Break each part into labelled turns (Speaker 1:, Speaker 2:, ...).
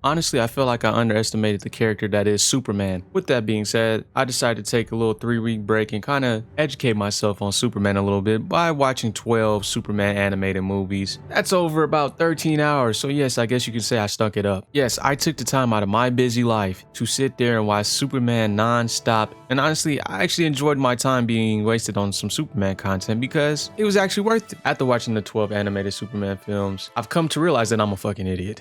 Speaker 1: Honestly, I feel like I underestimated the character that is Superman. With that being said, I decided to take a little 3-week break and kind of educate myself on Superman a little bit by watching 12 Superman animated movies. That's over about 13 hours, so yes, I guess you could say I stuck it up. Yes, I took the time out of my busy life to sit there and watch Superman non-stop, and honestly, I actually enjoyed my time being wasted on some Superman content because it was actually worth it. After watching the 12 animated Superman films, I've come to realize that I'm a fucking idiot.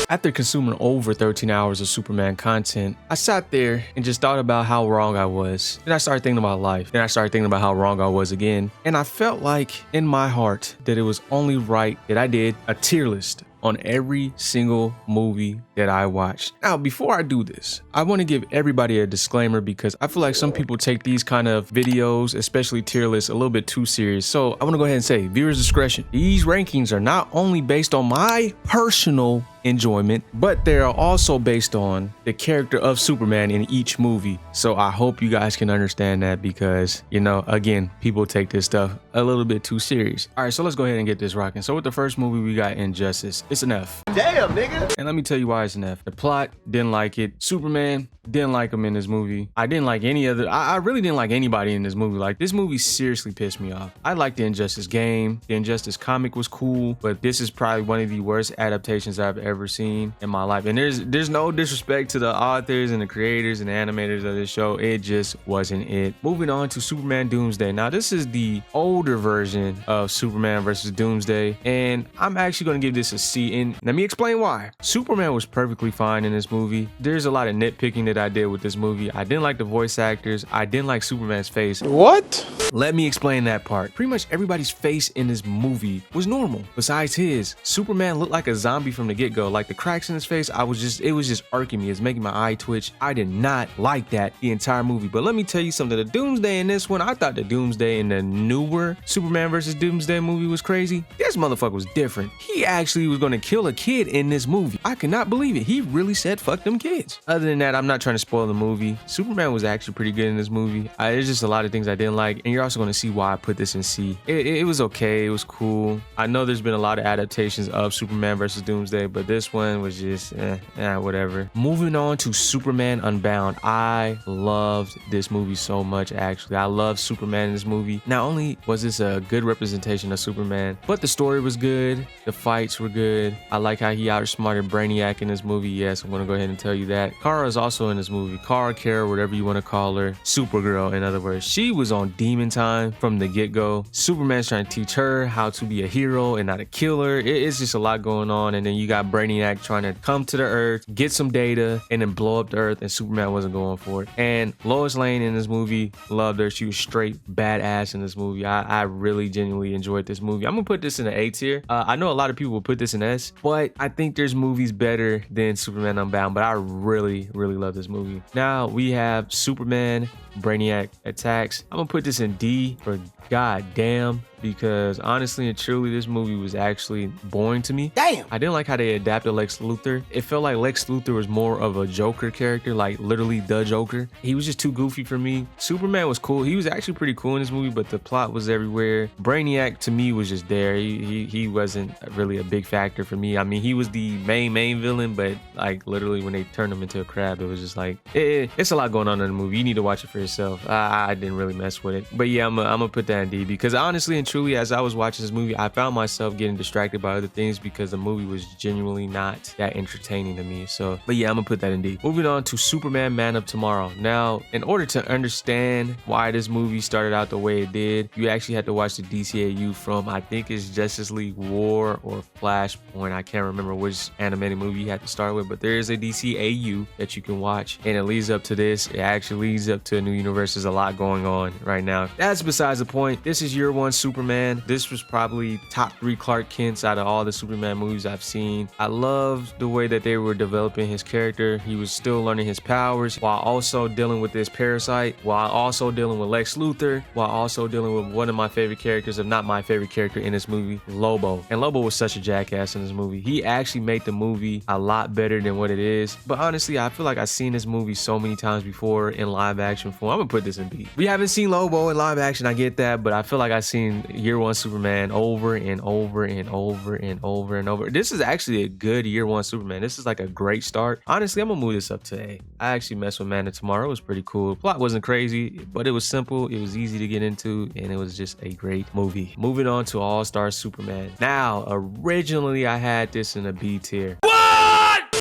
Speaker 1: After consuming over 13 hours of Superman content, I sat there and just thought about how wrong I was. Then I started thinking about life. Then I started thinking about how wrong I was again. And I felt like in my heart that it was only right that I did a tier list on every single movie that I watched. Now, before I do this, I want to give everybody a disclaimer because I feel like some people take these kind of videos, especially tier lists, a little bit too serious. So I want to go ahead and say, viewers' discretion. These rankings are not only based on my personal enjoyment, but they are also based on the character of Superman in each movie. So I hope you guys can understand that because, you know, again, people take this stuff a little bit too serious. All right, so let's go ahead and get this rocking. So with the first movie, we got Injustice. It's an F.
Speaker 2: Damn, nigga.
Speaker 1: And let me tell you why it's an F. The plot, didn't like it. Superman, didn't like him in this movie. I didn't like any other, I really didn't like anybody in this movie. Like, this movie seriously pissed me off. I liked the Injustice game. The Injustice comic was cool, but this is probably one of the worst adaptations I've ever seen in my life. And there's no disrespect to the authors and the creators and the animators of this show. It just wasn't it. Moving on to Superman Doomsday. Now, this is the older version of Superman versus Doomsday, and I'm actually going to give this a C. And let me explain why. Superman was perfectly fine in this movie. There's a lot of nitpicking that I did with this movie. I didn't like the voice actors. I didn't like Superman's face.
Speaker 2: What?
Speaker 1: Let me explain that part. Pretty much everybody's face in this movie was normal. Besides his, Superman looked like a zombie from the get-go. Like the cracks in his face, it was just irking me. It's making my eye twitch. I did not like that the entire movie. But let me tell you something. The Doomsday in this one, I thought the Doomsday in the newer Superman versus Doomsday movie was crazy. This motherfucker was different. He actually was going to kill a kid in this movie. I cannot believe it. He really said fuck them kids. Other than that, I'm not trying to spoil the movie. Superman was actually pretty good in this movie. There's just a lot of things I didn't like, and you're also going to see why I put this in C. It was okay. It was cool. I know there's been a lot of adaptations of Superman versus Doomsday, but this one was just whatever. Moving on to Superman Unbound. I loved this movie so much, actually. I love Superman in this movie. Not only was this a good representation of Superman, but the story was good. The fights were good. I like how he outsmarted Brainiac in this movie. Yes, I'm going to go ahead and tell you that. Kara is also in this movie. Kara, whatever you want to call her. Supergirl, in other words. She was on demon time from the get-go. Superman's trying to teach her how to be a hero and not a killer. It's just a lot going on. And then you got Brainiac trying to come to the Earth, get some data, and then blow up the Earth, and Superman wasn't going for it. And Lois Lane in this movie, loved her. She was straight badass in this movie. I really genuinely enjoyed this movie. I'm gonna put this in an A tier. I know a lot of people will put this in S, but I think there's movies better than Superman Unbound, but I really love this movie. Now we have Superman Brainiac Attacks. I'm gonna put this in D for goddamn, because honestly and truly, this movie was actually boring to me.
Speaker 2: Damn.
Speaker 1: I didn't like how they adapted Lex Luthor. It felt like Lex Luthor was more of a Joker character, like literally the Joker. He was just too goofy for me. Superman was cool. He was actually pretty cool in this movie, but the plot was everywhere. Brainiac to me was just there. He wasn't really a big factor for me. I mean, he was the main villain, but like literally when they turned him into a crab, it was just like, it's a lot going on in the movie. You need to watch it for yourself. I didn't really mess with it. But yeah, I'm gonna put that in D, because honestly and truly, as I was watching this movie, I found myself getting distracted by other things because the movie was genuinely not that entertaining to me. So, but yeah, I'm gonna put that in D. Moving on to Superman Man of Tomorrow. Now, in order to understand why this movie started out the way it did, you actually had to watch the DCAU from, I think it's Justice League War or Flashpoint. I can't remember which animated movie you had to start with, but there is a DCAU that you can watch, and it leads up to this. It actually leads up to a new universe. There's a lot going on right now. That's besides the point. This is year one Superman. This was probably top 3 Clark Kents out of all the Superman movies I've seen. I loved the way that they were developing his character. He was still learning his powers while also dealing with this parasite, while also dealing with Lex Luthor, while also dealing with one of my favorite characters, if not my favorite character in this movie, Lobo. And Lobo was such a jackass in this movie. He actually made the movie a lot better than what it is. But honestly, I feel like I've seen this movie so many times before in live action form. I'm gonna put this in B. We haven't seen Lobo in live action, I get that, but I feel like I've seen watching Year One Superman over and over and over and over and over. This is actually a good Year One Superman. This is like a great start. Honestly, I'm gonna move this up to A. I actually messed with Man of Tomorrow. It was pretty cool. Plot wasn't crazy, but it was simple. It was easy to get into, and it was just a great movie. Moving on to All-Star Superman. Now, originally I had this in a B tier.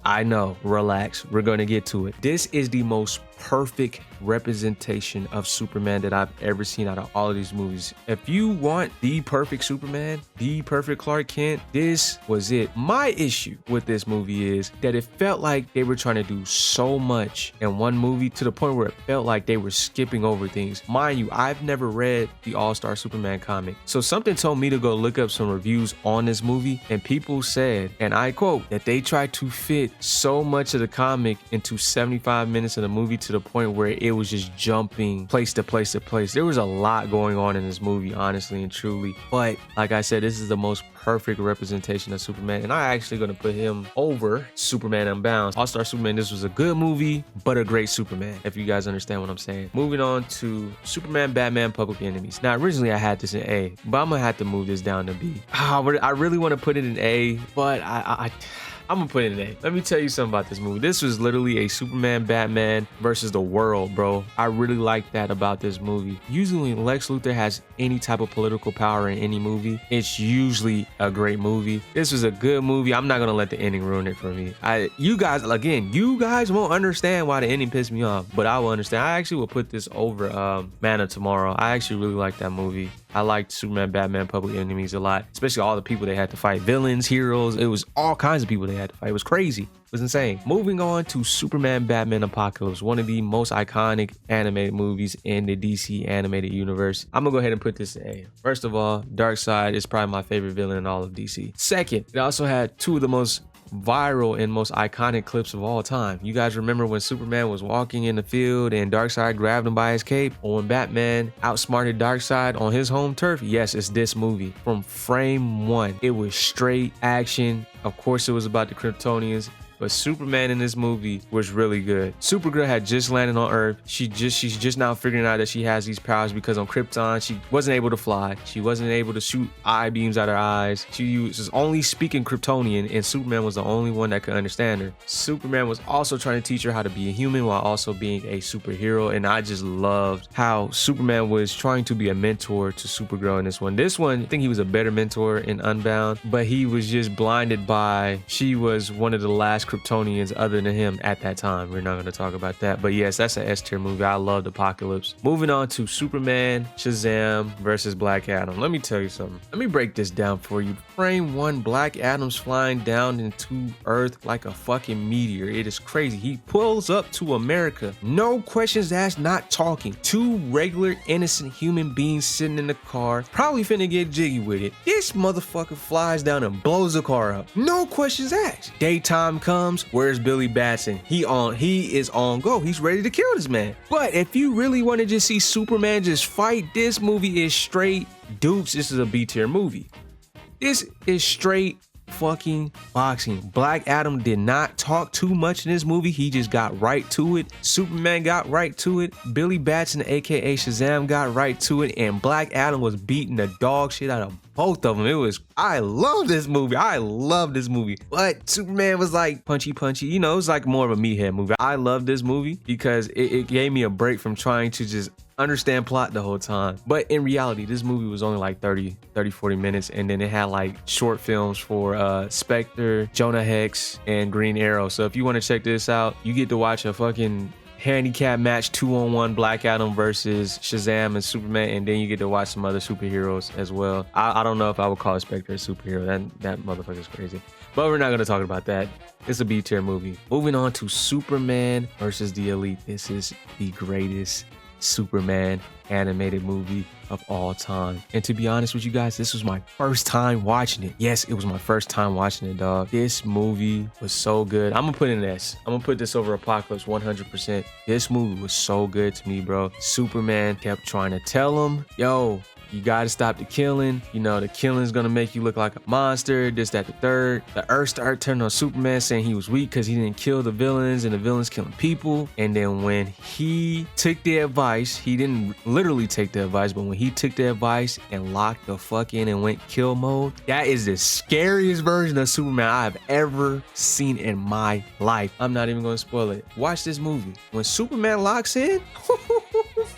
Speaker 1: I know, relax. We're gonna get to it. This is the most perfect representation of Superman that I've ever seen out of all of these movies. If you want the perfect Superman, the perfect Clark Kent, this was it. My issue with this movie is that it felt like they were trying to do so much in one movie to the point where it felt like they were skipping over things. Mind you, I've never read the All-Star Superman comic, so something told me to go look up some reviews on this movie, and people said, and I quote, that they tried to fit so much of the comic into 75 minutes of the movie to the point where it was just jumping place to place to place. There was a lot going on in this movie, honestly and truly. But like I said, this is the most perfect representation of Superman, and I'm actually going to put him over Superman Unbound. All-Star Superman, this was a good movie, but a great Superman, if you guys understand what I'm saying. Moving on to Superman, Batman, Public Enemies. Now, originally I had this in A, but I'm going to have to move this down to B. I really want to put it in A, but I'm gonna put it in A. Let me tell you something about this movie. This was literally a Superman, Batman versus the world, bro. I really like that about this movie. Usually when Lex Luthor has any type of political power in any movie, it's usually a great movie. This was a good movie. I'm not gonna let the ending ruin it for me. You guys won't understand why the ending pissed me off, but I will understand. I actually will put this over Man of Tomorrow. I actually really like that movie. I liked Superman, Batman, Public Enemies a lot, especially all the people they had to fight. Villains, heroes, it was all kinds of people they had to fight. It was crazy. It was insane. Moving on to Superman, Batman, Apocalypse, one of the most iconic animated movies in the DC animated universe. I'm gonna go ahead and put this in A. First of all, Darkseid is probably my favorite villain in all of DC. Second, it also had two of the most viral and most iconic clips of all time. You guys remember when Superman was walking in the field and Darkseid grabbed him by his cape, or when Batman outsmarted Darkseid on his home turf? Yes, it's this movie. From frame one, it was straight action. Of course, it was about the Kryptonians, but Superman in this movie was really good. Supergirl had just landed on Earth. She's just now figuring out that she has these powers because on Krypton, she wasn't able to fly. She wasn't able to shoot eye beams out her eyes. She was only speaking Kryptonian, and Superman was the only one that could understand her. Superman was also trying to teach her how to be a human while also being a superhero, and I just loved how Superman was trying to be a mentor to Supergirl in this one. This one, I think he was a better mentor in Unbound, but he was just blinded by, she was one of the last Kryptonians other than him at that time. We're not going to talk about that, but yes, that's an S tier movie. I loved Apocalypse. Moving on to Superman, Shazam versus Black Adam. Let me tell you something. Let me break this down for you. Frame one, Black Adam's flying down into Earth like a fucking meteor. It is crazy. He pulls up to America. No questions asked, not talking. Two regular innocent human beings sitting in the car, probably finna get jiggy with it. This motherfucker flies down and blows the car up. No questions asked. Daytime comes. Where's Billy Batson? He is on go. He's ready to kill this man. But if you really want to just see Superman just fight, this movie is straight dukes. This is a B tier movie. This is straight fucking boxing. Black Adam did not talk too much in this movie. He just got right to it. Superman got right to it. Billy Batson, aka Shazam, got right to it. And Black Adam was beating the dog shit out of both of them. I love this movie. I love this movie. But Superman was like punchy. You know, it was like more of a meathead movie. I love this movie because it gave me a break from trying to just understand plot the whole time. But in reality, this movie was only like 40 minutes, and then it had like short films for Spectre, Jonah Hex, and Green Arrow. So if you want to check this out, you get to watch a fucking handicap match 2-on-1 Black Adam versus Shazam and Superman, and then you get to watch some other superheroes as well. I don't know if I would call Spectre a superhero. That motherfucker's crazy. But we're not going to talk about that. It's a B tier movie. Moving on to Superman versus the Elite. This is the greatest Superman animated movie of all time. And to be honest with you guys, this was my first time watching it. Yes, it was my first time watching it, dog. This movie was so good. I'm gonna put in this. I'm gonna put this over Apocalypse 100%. This movie was so good to me, bro. Superman kept trying to tell him, yo, You gotta stop the killing. You know, the killing's gonna make you look like a monster, this, that, the third. The Earth started turning on Superman, saying he was weak because he didn't kill the villains and the villains killing people. And then when he took the advice, he didn't literally take the advice, but when he took the advice and locked the fuck in and went kill mode, that is the scariest version of Superman I've ever seen in my life. I'm not even gonna spoil it. Watch this movie. When Superman locks in, oh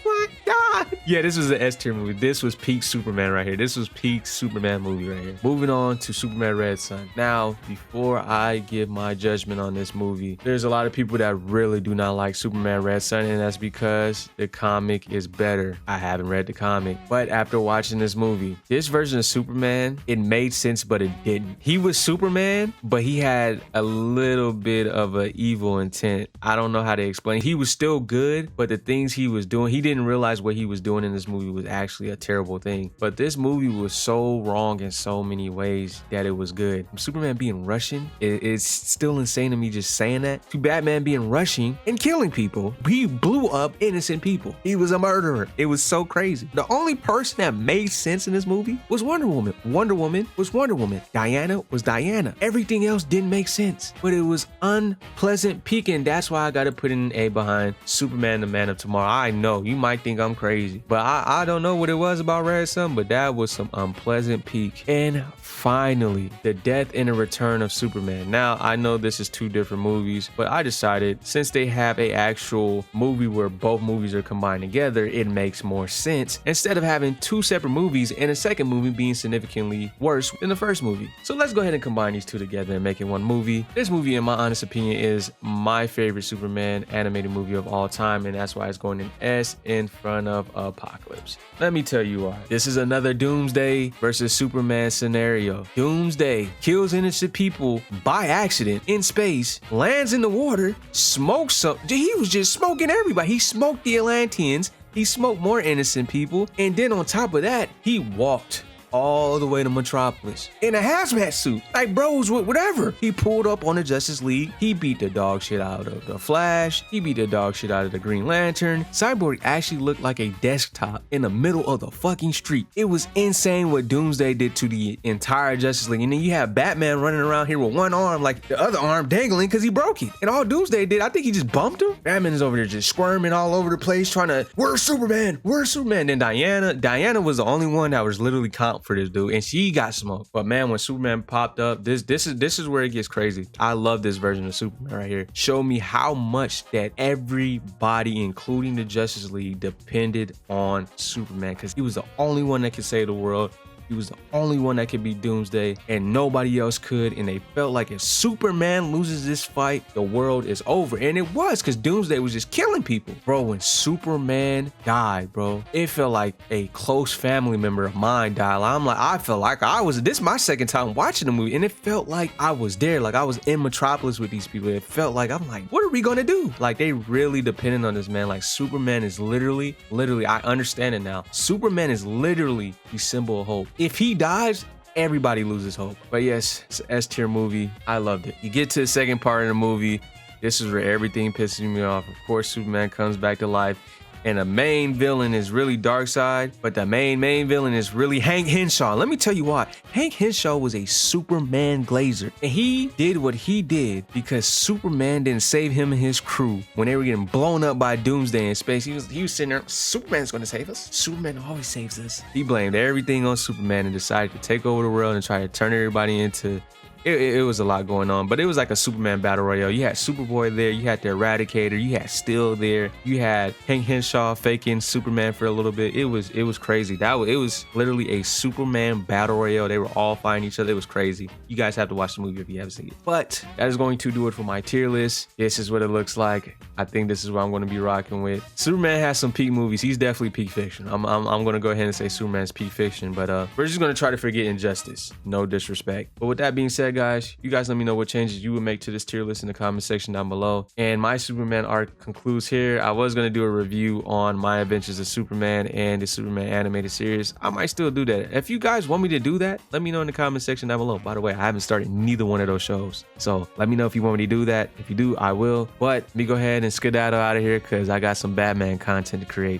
Speaker 1: my God. Yeah, this was an S tier movie. This was peak Superman right here. This was peak Superman movie right here. Moving on to Superman Red Son. Now, before I give my judgment on this movie, there's a lot of people that really do not like Superman Red Son, and that's because the comic is better. I haven't read the comic, but after watching this movie, this version of Superman, it made sense, but it didn't. He was Superman, but he had a little bit of an evil intent. I don't know how to explain. He was still good, but the things he was doing, he didn't realize what he was doing in this movie was actually a terrible thing. But this movie was so wrong in so many ways that it was good. Superman being Russian, it's still insane to me just saying that. To Batman being Russian and killing people. He blew up innocent people. He was a murderer. It was so crazy. The only person that made sense in this movie was Wonder Woman. Wonder Woman was Wonder Woman. Diana was Diana. Everything else didn't make sense, but it was unpleasant peaking. That's why I gotta put in an A behind Superman, the Man of Tomorrow. I know you might think I'm crazy, but I don't know what it was about Red Son, but that was some unpleasant peak. And finally, the death and the return of Superman. Now, I know this is two different movies, but I decided since they have a actual movie where both movies are combined together, it makes more sense instead of having two separate movies and a second movie being significantly worse than the first movie. So let's go ahead and combine these two together and make it one movie. This movie, in my honest opinion, is my favorite Superman animated movie of all time, and that's why it's going in S in front of Apocalypse. Let me tell you why. This is another Doomsday versus Superman scenario. Doomsday kills innocent people by accident in space, lands in the water, smokes some. He was just smoking everybody. He smoked the Atlanteans. He smoked more innocent people. And then on top of that, he walked all the way to Metropolis in a hazmat suit, like bros with whatever. He pulled up on the Justice League. He beat the dog shit out of the Flash. He beat the dog shit out of the Green Lantern. Cyborg actually looked like a desktop in the middle of the fucking street. It was insane what Doomsday did to the entire Justice League. And then you have Batman running around here with one arm, like the other arm dangling because he broke it. And all Doomsday did, I think he just bumped him. Batman is over there just squirming all over the place trying to, where's Superman? Where's Superman? Then Diana was the only one that was literally comp for this dude, and she got smoked. But man, when Superman popped up, this is where it gets crazy. I love this version of Superman right here. Show me how much that everybody, including the Justice League, depended on Superman, because he was the only one that could save the world. He was the only one that could beat Doomsday, and nobody else could. And they felt like if Superman loses this fight, the world is over. And it was, because Doomsday was just killing people. Bro, when Superman died, bro, it felt like a close family member of mine died. I felt like this is my second time watching the movie, and it felt like I was there. Like I was in Metropolis with these people. It felt like, I'm like, what are we gonna do? Like they really depended on this man. Like Superman is literally, I understand it now. Superman is literally the symbol of hope. If he dies, everybody loses hope. But yes, it's an S tier movie. I loved it. You get to the second part of the movie. This is where everything pisses me off. Of course, Superman comes back to life, and the main villain is really Darkseid, but the main villain is really Hank Henshaw. Let me tell you why. Hank Henshaw was a Superman glazer, and he did what he did because Superman didn't save him and his crew when they were getting blown up by Doomsday in space. He was sitting there, Superman's gonna save us. Superman always saves us. He blamed everything on Superman and decided to take over the world and try to turn everybody into... It was a lot going on, but it was like a Superman battle royale. You had Superboy there, you had the Eradicator, you had Steel there, you had Hank Henshaw faking Superman for a little bit. It was crazy. It was literally a Superman battle royale. They were all fighting each other. It was crazy. You guys have to watch the movie if you haven't seen it. But that is going to do it for my tier list. This is what it looks like. I think this is what I'm going to be rocking with. Superman has some peak movies. He's definitely peak fiction. I'm going to go ahead and say Superman's peak fiction, but we're just going to try to forget Injustice. No disrespect. But with that being said, guys, you guys let me know what changes you would make to this tier list in the comment section down below. And my Superman arc concludes here. I was going to do a review on My Adventures of Superman and the Superman animated series. I might still do that. If you guys want me to do that, let me know in the comment section down below. By the way, I haven't started neither one of those shows, so let me know if you want me to do that. If you do, I will. But let me go ahead and skedaddle out of here because I got some Batman content to create.